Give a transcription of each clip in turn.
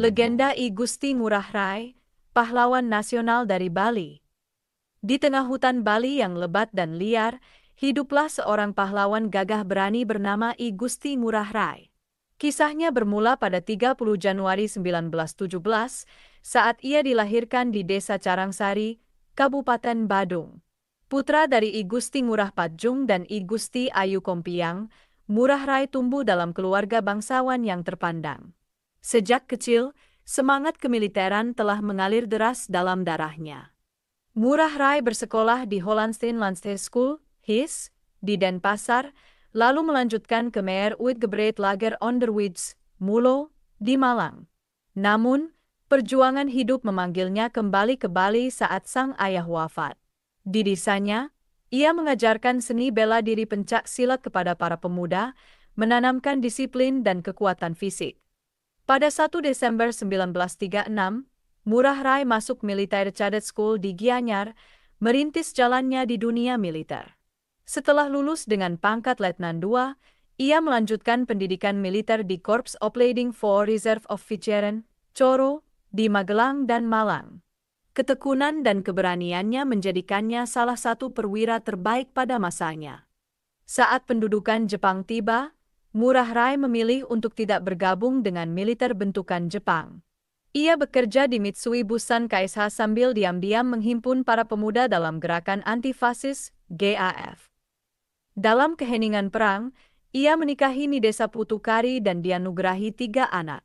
Legenda I Gusti Ngurah Rai, pahlawan nasional dari Bali. Di tengah hutan Bali yang lebat dan liar, hiduplah seorang pahlawan gagah berani bernama I Gusti Ngurah Rai. Kisahnya bermula pada 30 Januari 1917 saat ia dilahirkan di Desa Carangsari, Kabupaten Badung. Putra dari I Gusti Ngurah Padjung dan I Gusti Ayu Kompiang, Ngurah Rai tumbuh dalam keluarga bangsawan yang terpandang. Sejak kecil, semangat kemiliteran telah mengalir deras dalam darahnya. Ngurah Rai bersekolah di Hollandse School, HIS, di Denpasar, lalu melanjutkan ke Meer Uitgebreid Lager Onderwijs, MULO, di Malang. Namun, perjuangan hidup memanggilnya kembali ke Bali saat sang ayah wafat. Di desanya, ia mengajarkan seni bela diri pencak silat kepada para pemuda, menanamkan disiplin dan kekuatan fisik. Pada 1 Desember 1936, Ngurah Rai masuk Military Cadet School di Gianyar, merintis jalannya di dunia militer. Setelah lulus dengan pangkat Letnan II, ia melanjutkan pendidikan militer di Korps Opleiding voor Reserve Officieren, Coro, di Magelang dan Malang. Ketekunan dan keberaniannya menjadikannya salah satu perwira terbaik pada masanya. Saat pendudukan Jepang tiba, Ngurah Rai memilih untuk tidak bergabung dengan militer bentukan Jepang. Ia bekerja di Mitsui Bussan KSH sambil diam-diam menghimpun para pemuda dalam gerakan anti-fasis, GAF. Dalam keheningan perang, ia menikahi Nidesa Putukari dan dianugerahi 3 anak.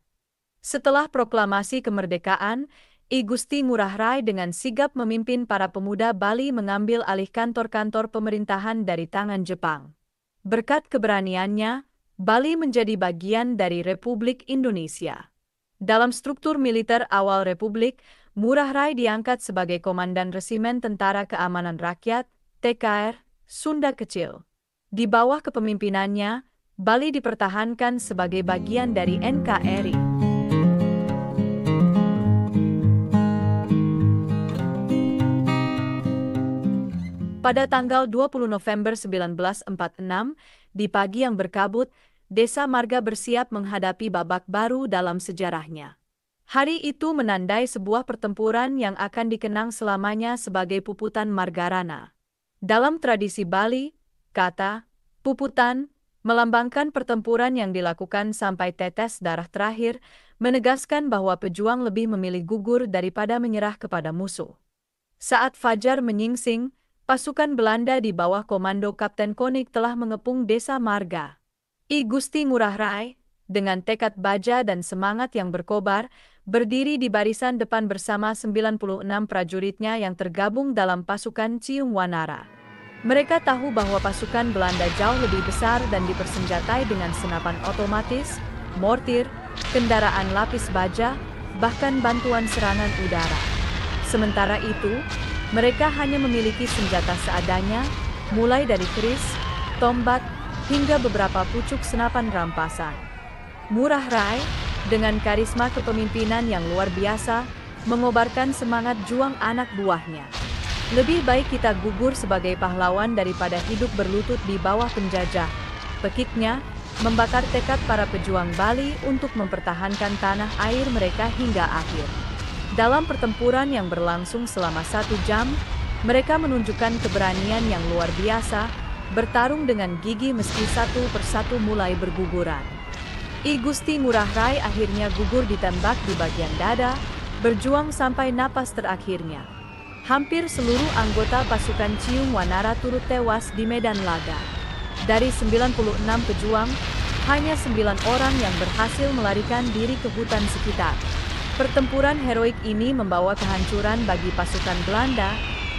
Setelah proklamasi kemerdekaan, I Gusti Ngurah Rai dengan sigap memimpin para pemuda Bali mengambil alih kantor-kantor pemerintahan dari tangan Jepang. Berkat keberaniannya, Bali menjadi bagian dari Republik Indonesia. Dalam struktur militer awal Republik, Ngurah Rai diangkat sebagai Komandan Resimen Tentara Keamanan Rakyat, TKR, Sunda Kecil. Di bawah kepemimpinannya, Bali dipertahankan sebagai bagian dari NKRI. Pada tanggal 20 November 1946, di pagi yang berkabut, Desa Marga bersiap menghadapi babak baru dalam sejarahnya. Hari itu menandai sebuah pertempuran yang akan dikenang selamanya sebagai Puputan Margarana. Dalam tradisi Bali, kata puputan melambangkan pertempuran yang dilakukan sampai tetes darah terakhir, menegaskan bahwa pejuang lebih memilih gugur daripada menyerah kepada musuh. Saat fajar menyingsing, pasukan Belanda di bawah komando Kapten Konik telah mengepung Desa Marga. I Gusti Ngurah Rai, dengan tekad baja dan semangat yang berkobar, berdiri di barisan depan bersama 96 prajuritnya yang tergabung dalam pasukan Ciung Wanara. Mereka tahu bahwa pasukan Belanda jauh lebih besar dan dipersenjatai dengan senapan otomatis, mortir, kendaraan lapis baja, bahkan bantuan serangan udara. Sementara itu, mereka hanya memiliki senjata seadanya, mulai dari keris, tombak, hingga beberapa pucuk senapan rampasan. Ngurah Rai, dengan karisma kepemimpinan yang luar biasa, mengobarkan semangat juang anak buahnya. Lebih baik kita gugur sebagai pahlawan daripada hidup berlutut di bawah penjajah. Pekiknya, membakar tekad para pejuang Bali untuk mempertahankan tanah air mereka hingga akhir. Dalam pertempuran yang berlangsung selama 1 jam, mereka menunjukkan keberanian yang luar biasa, bertarung dengan gigi meski satu persatu mulai berguguran. I Gusti Ngurah Rai akhirnya gugur ditembak di bagian dada, berjuang sampai napas terakhirnya. Hampir seluruh anggota pasukan Ciung Wanara turut tewas di medan laga. Dari 96 pejuang, hanya 9 orang yang berhasil melarikan diri ke hutan sekitar. Pertempuran heroik ini membawa kehancuran bagi pasukan Belanda,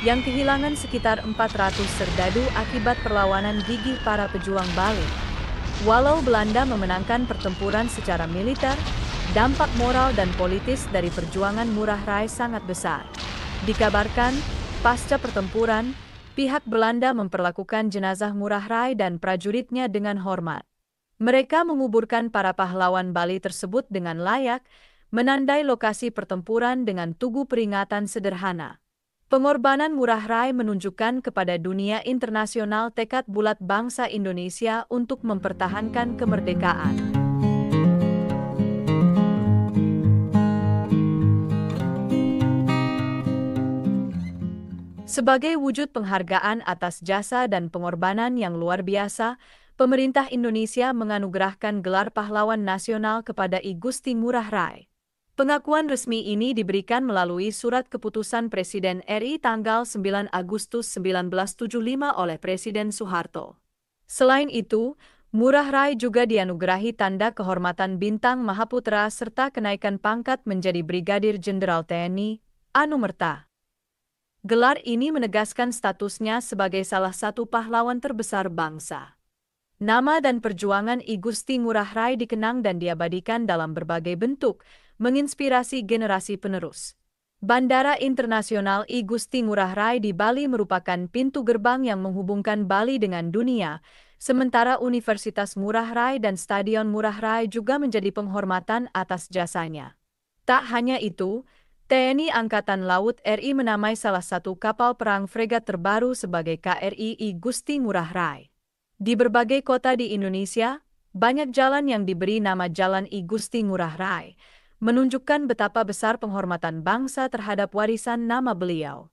yang kehilangan sekitar 400 serdadu akibat perlawanan gigih para pejuang Bali. Walau Belanda memenangkan pertempuran secara militer, dampak moral dan politis dari perjuangan Ngurah Rai sangat besar. Dikabarkan, pasca pertempuran, pihak Belanda memperlakukan jenazah Ngurah Rai dan prajuritnya dengan hormat. Mereka menguburkan para pahlawan Bali tersebut dengan layak, menandai lokasi pertempuran dengan tugu peringatan sederhana. Pengorbanan Ngurah Rai menunjukkan kepada dunia internasional tekad bulat bangsa Indonesia untuk mempertahankan kemerdekaan. Sebagai wujud penghargaan atas jasa dan pengorbanan yang luar biasa, pemerintah Indonesia menganugerahkan gelar pahlawan nasional kepada I Gusti Ngurah Rai. Pengakuan resmi ini diberikan melalui surat keputusan Presiden RI tanggal 9 Agustus 1975 oleh Presiden Soeharto. Selain itu, Ngurah Rai juga dianugerahi tanda kehormatan Bintang Mahaputra serta kenaikan pangkat menjadi Brigadir Jenderal TNI, Anumerta. Gelar ini menegaskan statusnya sebagai salah satu pahlawan terbesar bangsa. Nama dan perjuangan I Gusti Ngurah Rai dikenang dan diabadikan dalam berbagai bentuk, menginspirasi generasi penerus. Bandara Internasional I Gusti Ngurah Rai di Bali merupakan pintu gerbang yang menghubungkan Bali dengan dunia, sementara Universitas Ngurah Rai dan Stadion Ngurah Rai juga menjadi penghormatan atas jasanya. Tak hanya itu, TNI Angkatan Laut RI menamai salah satu kapal perang fregat terbaru sebagai KRI I Gusti Ngurah Rai. Di berbagai kota di Indonesia, banyak jalan yang diberi nama Jalan I Gusti Ngurah Rai, menunjukkan betapa besar penghormatan bangsa terhadap warisan nama beliau.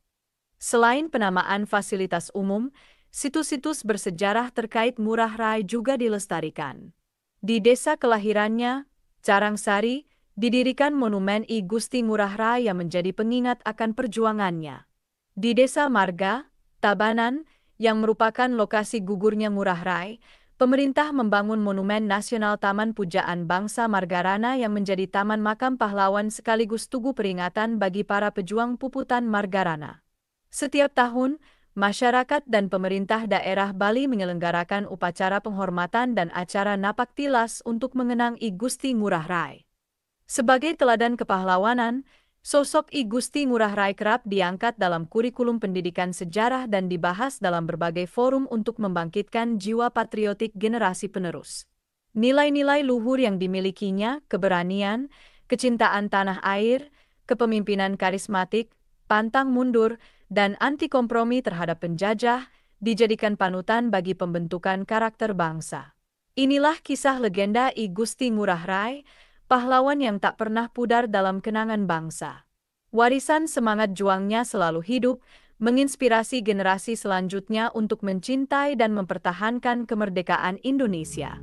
Selain penamaan fasilitas umum, situs-situs bersejarah terkait Ngurah Rai juga dilestarikan. Di desa kelahirannya, Carangsari, didirikan monumen I Gusti Ngurah Rai yang menjadi pengingat akan perjuangannya. Di Desa Marga, Tabanan, yang merupakan lokasi gugurnya Ngurah Rai, pemerintah membangun Monumen Nasional Taman Pujaan Bangsa Margarana yang menjadi taman makam pahlawan sekaligus tugu peringatan bagi para pejuang puputan Margarana. Setiap tahun, masyarakat dan pemerintah daerah Bali menyelenggarakan upacara penghormatan dan acara napak tilas untuk mengenang I Gusti Ngurah Rai. Sebagai teladan kepahlawanan, sosok I Gusti Ngurah Rai kerap diangkat dalam kurikulum pendidikan sejarah dan dibahas dalam berbagai forum untuk membangkitkan jiwa patriotik generasi penerus. Nilai-nilai luhur yang dimilikinya, keberanian, kecintaan tanah air, kepemimpinan karismatik, pantang mundur, dan anti kompromi terhadap penjajah, dijadikan panutan bagi pembentukan karakter bangsa. Inilah kisah legenda I Gusti Ngurah Rai, pahlawan yang tak pernah pudar dalam kenangan bangsa. Warisan semangat juangnya selalu hidup, menginspirasi generasi selanjutnya untuk mencintai dan mempertahankan kemerdekaan Indonesia.